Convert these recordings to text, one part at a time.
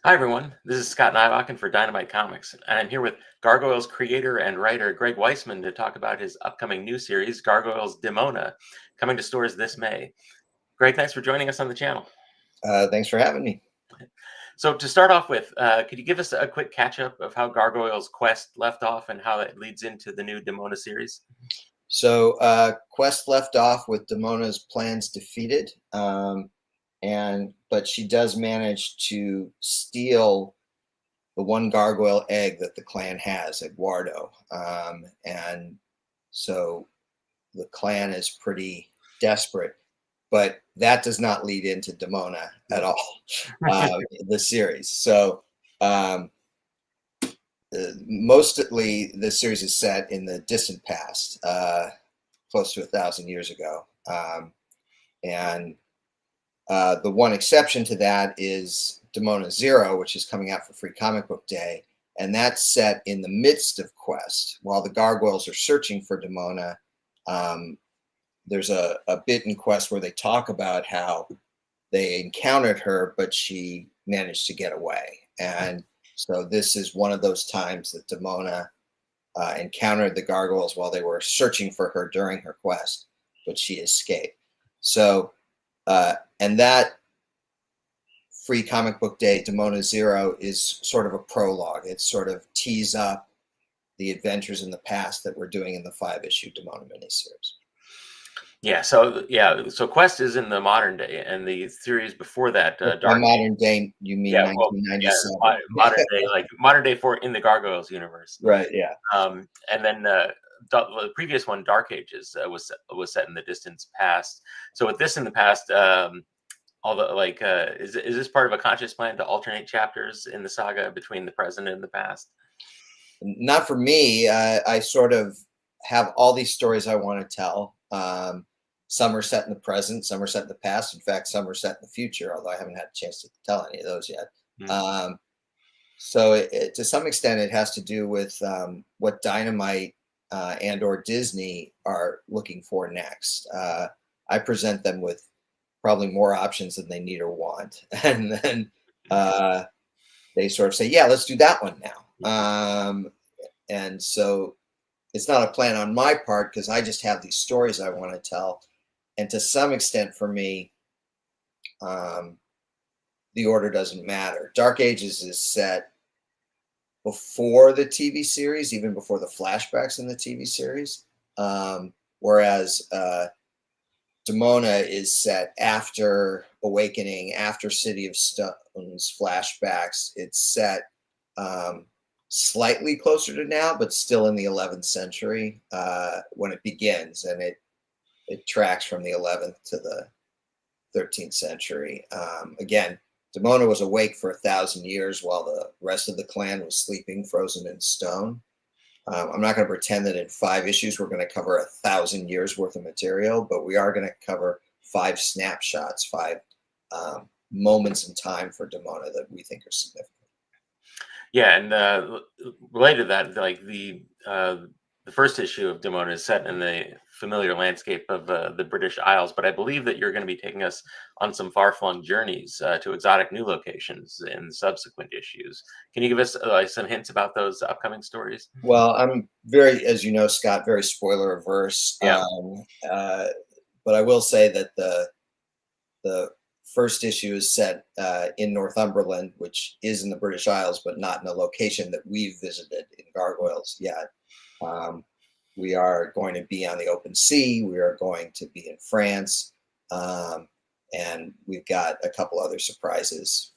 Hi, everyone. This is Scott Nybakken for Dynamite Comics, and I'm here with Gargoyles creator and writer Greg Weisman to talk about his upcoming new series, Gargoyles Demona, coming to stores this May. Greg, thanks for joining us on the channel. Thanks for having me. So, to start off with, could you give us a quick catch up of how Gargoyles Quest left off and how it leads into the new Demona series? So Quest left off with Demona's plans defeated, but she does manage to steal the one gargoyle egg that the clan has, Eduardo, and so the clan is pretty desperate. But that does not lead into Demona at all, the series. So mostly the series is set in the distant past, close to 1,000 years ago. And the one exception to that is Demona Zero, which is coming out for Free Comic Book Day. And that's set in the midst of Quest. While the Gargoyles are searching for Demona, there's a bit in Quest where they talk about how they encountered her, but she managed to get away. And so this is one of those times that Demona encountered the Gargoyles while they were searching for her during her quest, but she escaped. So, and that Free Comic Book Day, Demona Zero, is sort of a prologue. It sort of tees up the adventures in the past that we're doing in the 5-issue Demona miniseries. So Quest is in the modern day, and the series before that, By modern day, you mean 1997? modern day, like modern day for in the Gargoyles universe, Right? Yeah. And then the previous one, Dark Ages, was set in the distant past. So with this in the past, is this part of a conscious plan to alternate chapters in the saga between the present and the past? Not for me. I sort of have all these stories I want to tell. Some are set in the present, some are set in the past. In fact, some are set in the future, although I haven't had a chance to tell any of those yet. Mm. So to some extent, it has to do with what Dynamite and or Disney are looking for next. I present them with probably more options than they need or want. And then they sort of say, yeah, let's do that one now. And so it's not a plan on my part because I just have these stories I want to tell. And to some extent for me, the order doesn't matter. Dark Ages is set before the TV series, even before the flashbacks in the TV series. Whereas Demona is set after Awakening, after City of Stones flashbacks. It's set slightly closer to now, but still in the 11th century when it begins, and it tracks from the 11th to the 13th century. Again, Demona was awake for 1,000 years while the rest of the clan was sleeping, frozen in stone. I'm not going to pretend that in 5 issues we're going to cover 1,000 years worth of material, but we are going to cover 5 snapshots, 5 moments in time for Demona that we think are significant. Yeah, and related to that, like the first issue of Demona is set in the familiar landscape of the British Isles, but I believe that you're going to be taking us on some far-flung journeys to exotic new locations in subsequent issues. Can you give us some hints about those upcoming stories? Well, I'm very, as you know, Scott, very spoiler averse. Yeah. But I will say that the first issue is set in Northumberland, which is in the British Isles, but not in a location that we've visited in Gargoyles yet. We are going to be on the open sea. We are going to be in France. And we've got a couple other surprises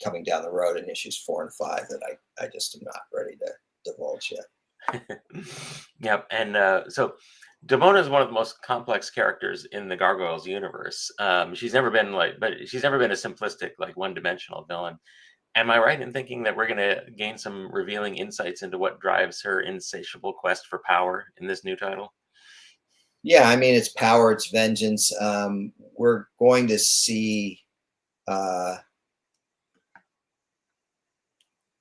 coming down the road in issues 4 and 5 that I just am not ready to divulge yet. Yep. And so Demona is one of the most complex characters in the Gargoyles universe. She's never been a simplistic, like one-dimensional villain. Am I right in thinking that we're going to gain some revealing insights into what drives her insatiable quest for power in this new title? Yeah, I mean, it's power, it's vengeance. We're going to see,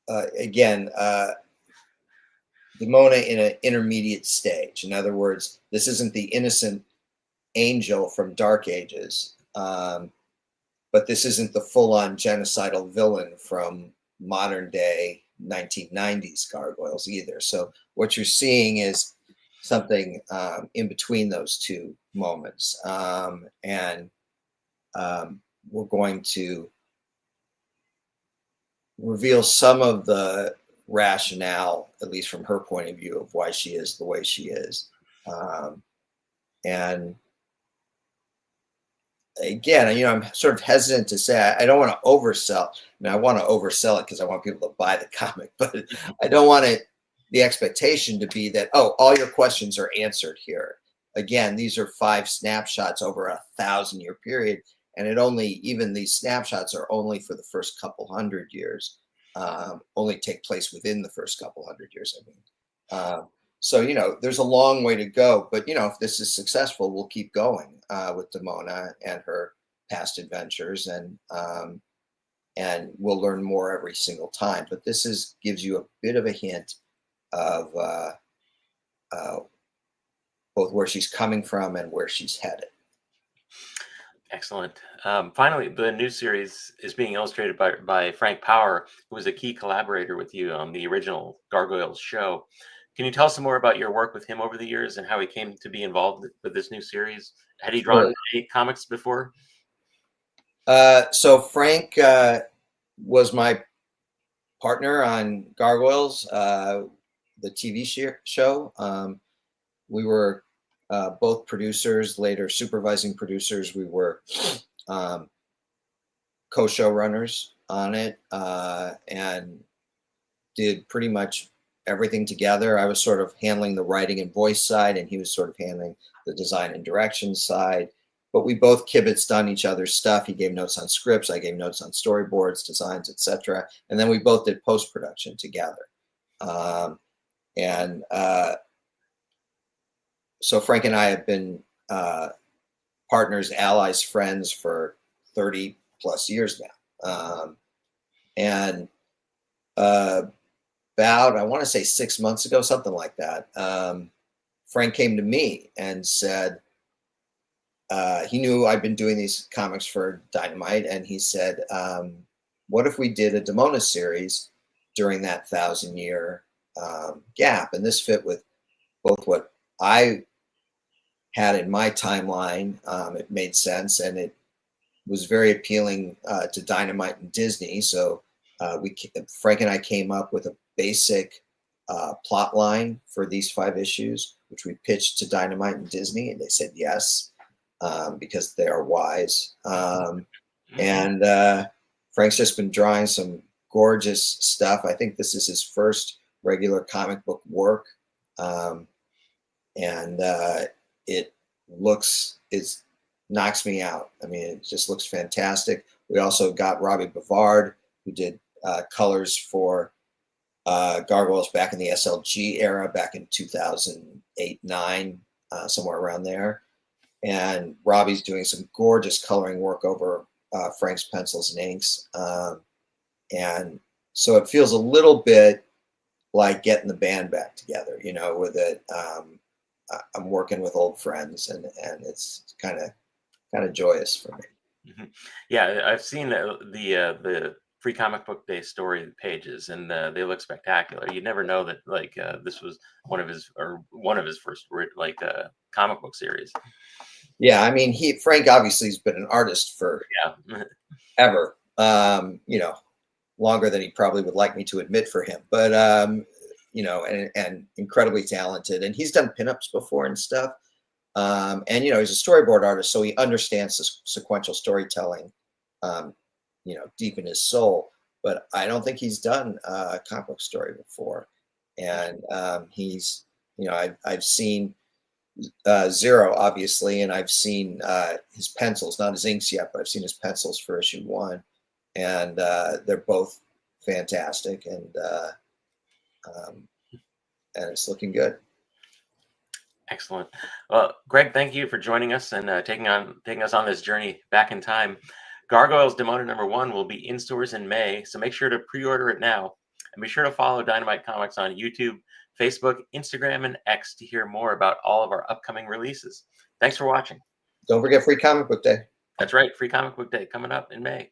again, Demona in an intermediate stage. In other words, this isn't the innocent angel from Dark Ages. but this isn't the full-on genocidal villain from modern day 1990s Gargoyles either. So what you're seeing is something in between those two moments, and we're going to reveal some of the rationale, at least from her point of view, of why she is the way she is. And again, I'm sort of hesitant to say, I don't want to oversell. I want to oversell it because I want people to buy the comic, but I don't want the expectation to be that, oh, all your questions are answered here. Again, these are 5 snapshots over a 1,000-year period. And even these snapshots are only for the first couple hundred years, only take place within the first couple hundred years, I mean. So, there's a long way to go, but, if this is successful, we'll keep going with Demona and her past adventures, and we'll learn more every single time. But this gives you a bit of a hint of both where she's coming from and where she's headed. Excellent. Finally, the new series is being illustrated by Frank Power, who was a key collaborator with you on the original Gargoyles show. Can you tell us some more about your work with him over the years and how he came to be involved with this new series? Had he drawn any comics before? So Frank was my partner on Gargoyles, the TV show. We were both producers, later supervising producers. We were co-showrunners on it, and did pretty much everything together. I was sort of handling the writing and voice side, and he was sort of handling the design and direction side. But we both kibitzed on each other's stuff. He gave notes on scripts, I gave notes on storyboards, designs, etc. And then we both did post-production together. So Frank and I have been partners, allies, friends for 30 plus years now. About, I want to say 6 months ago, something like that, Frank came to me and said, he knew I'd been doing these comics for Dynamite, and he said, what if we did a Demona series during that 1,000-year gap? And this fit with both what I had in my timeline. It made sense, and it was very appealing to Dynamite and Disney. So Frank and I came up with a basic plot line for these 5 issues, which we pitched to Dynamite and Disney, and they said yes, because they are wise. And Frank's just been drawing some gorgeous stuff. I think this is his first regular comic book work. It knocks me out. I mean, it just looks fantastic. We also got Robbie Bavard, who did colors for Gargoyles back in the SLG era, back in 2008-9, somewhere around there. And Robbie's doing some gorgeous coloring work over Frank's pencils and inks. And so it feels a little bit like getting the band back together, with it. I'm working with old friends, and it's kind of joyous for me. Mm-hmm. Yeah, I've seen the Free Comic Book Day story pages, and they look spectacular. You never know that this was one of his first comic book series. Yeah, I mean, Frank obviously has been an artist for ever. Longer than he probably would like me to admit for him, but and incredibly talented. And he's done pinups before and stuff. And he's a storyboard artist, so he understands the sequential storytelling, deep in his soul. But I don't think he's done a comic book story before. And he's, I've seen Zero, obviously, and I've seen his pencils, not his inks yet, but I've seen his pencils for issue 1, and they're both fantastic, and it's looking good. Excellent. Well, Greg, thank you for joining us and taking us on this journey back in time. Gargoyles Demona #1 will be in stores in May, so make sure to pre-order it now, and be sure to follow Dynamite Comics on YouTube, Facebook, Instagram, and X to hear more about all of our upcoming releases. Thanks for watching. Don't forget Free Comic Book Day. That's right. Free Comic Book Day coming up in May.